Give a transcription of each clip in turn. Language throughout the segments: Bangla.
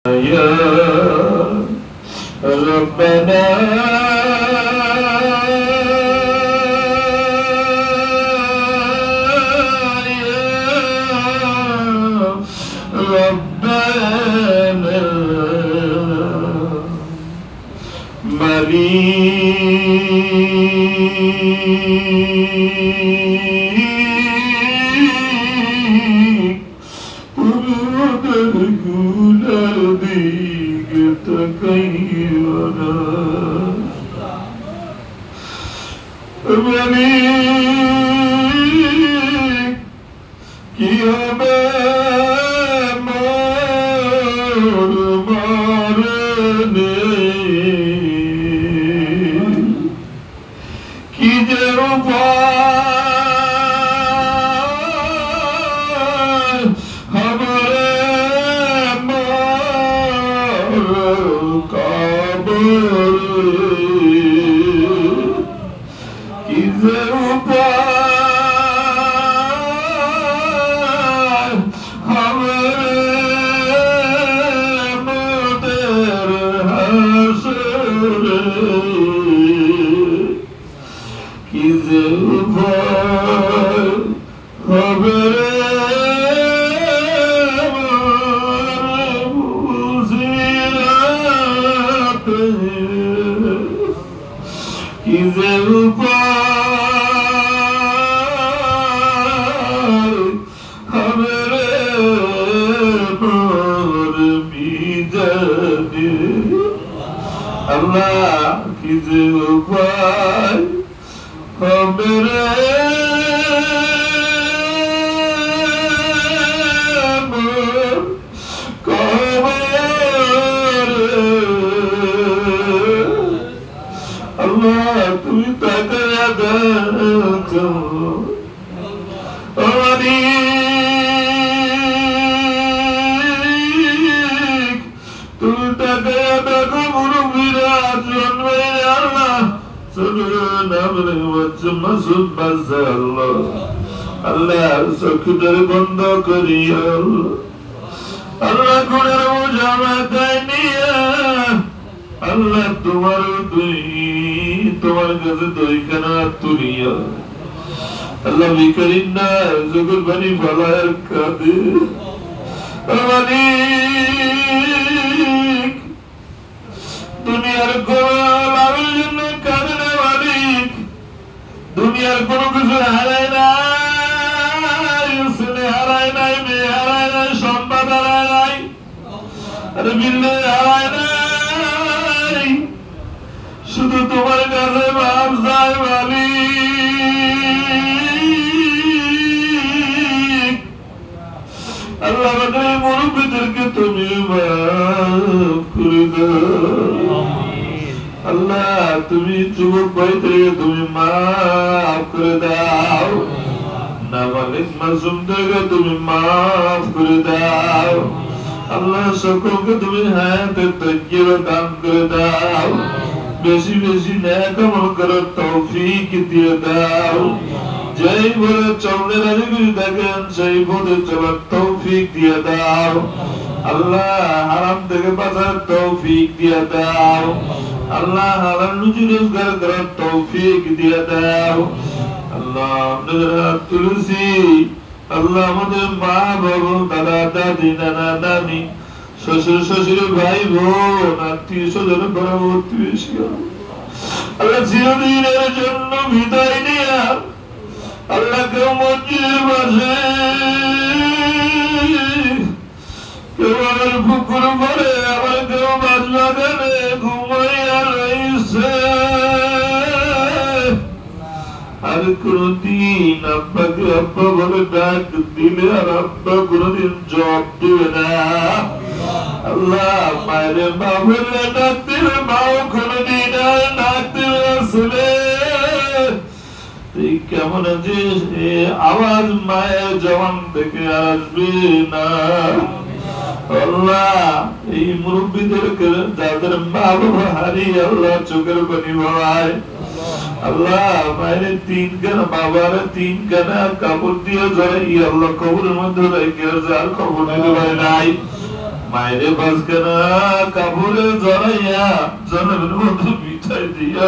يا ربنا ربنا مليك ومدركنا ديك تكيرنا مليك يا বন্ধ করিয়া আল্লাহ গুণের বোঝা মাথায় নিয়ে আল্লাহ তোমার কাছে দইখানা তুলিয়া আল্লাহ বিকারিন না জগৎ বাণী ফলায়ের কাঁদে মালিক দুনিয়ার কোন লাভের জন্য কাঁদে না মালিক দুনিয়ার কোনো কিছু হারায় না হারায় নাই মেয়ে হারায় নাই সম্পদ হারায় নাই আরে বিল্লে হারায় নাই শুধু তোমার কাছে মাপ চাই মালিক আল্লাহ আমাদের মুরব্বীদেরকে তুমি মাফ করে দাও আল্লাহ তুমি যুবক ভাইদেরকে তুমি মাফ করে দাও নাবালিগ মাসুমদেরকে তুমি মাফ করে দাও আল্লাহ সকলকে তুমি হায়াতের তাজ্জির দান করে দাও বেশি বেশি নেক আমল করার তৌফিক দিয়ে দাও যেই বলে চলতে রাজি করে দেখেন সেই পথে চলার তৌফিক দিয়ে দাও আল্লাহ হারাম থেকে বাঁচার তৌফিক দিয়ে দাও আল্লাহ হালাল রুজি রোজগার করার তৌফিক দিয়ে দাও আল্লাহ আমাদের হাত তুলেছি আল্লাহ আমাদের মা বাবা দাদা দাদি নানা নানি শ্বশুর শাশুড়ি ভাই বোন আত্মীয় স্বজন পরবর্তী আল্লাহ চিরদিনের জন্য বিদায় নিয়া আল্লাহ কেউ মসজিদের পাশে কেউ আমার পুকুর পরে আবার কেউ মাছ বাগানে ঘুমাইয়া রয়েছে আর কোনদিন আব্বাকে আব্বা বলে ডাক দিলে আর আব্বা কোনদিন জবাব দিবে না আল্লাহ মায়ের মা বললে ডাক দিলে মাও কোনদিন আর ডাক দিবে না ছেলে তুই কেমন আছিস আওয়াজ মায়ের জবান থেকে আসবে না আল্লাহ এই মুরব্বীদেরকে যাদের মা বাবা হারিয়ে আল্লাহ চোখের পানি ভাই আল্লাহ মায়ের তিন কানা বাবার তিন কানা কাপড় দিয়ে জড়াই আল্লাহ কবরের মধ্যে রেখে যার খবর নিতে পারে নাই মায়েরে বাজখানা কাপড়ে জড়াইয়া জনমের মতো বিছাই দিয়া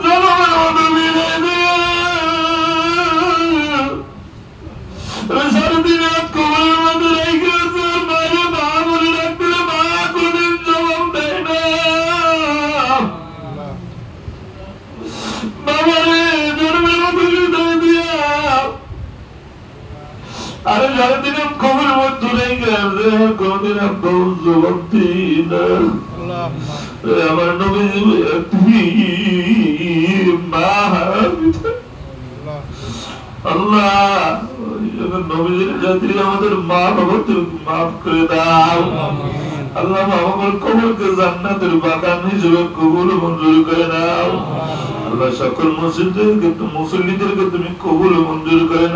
জনমের মতো বিছাই দিয়া সারাদিন রাত কবরের মধ্যে রেখেছে। মায়ের মা বলে রাখতে মা কোনদিন জবাব দেয় না। বাবারে জনমের মতো বিছাই দিয়া আরে সারাদিন কবরের মধ্যে রেখেছে কোনদিন জবাব দিই না। আমার নবী মা আল্লাহ নবীর জাতি আমাদের মা বাবা তুমি মাফ করে দাও। আল্লাহ আমার কবরকে জান্নাতের বাগান হিসেবে কবুল মঞ্জুর করে নাও। আল্লাহ সকল মুসলিমদেরকে তুমি কবুল মঞ্জুর করে নাও।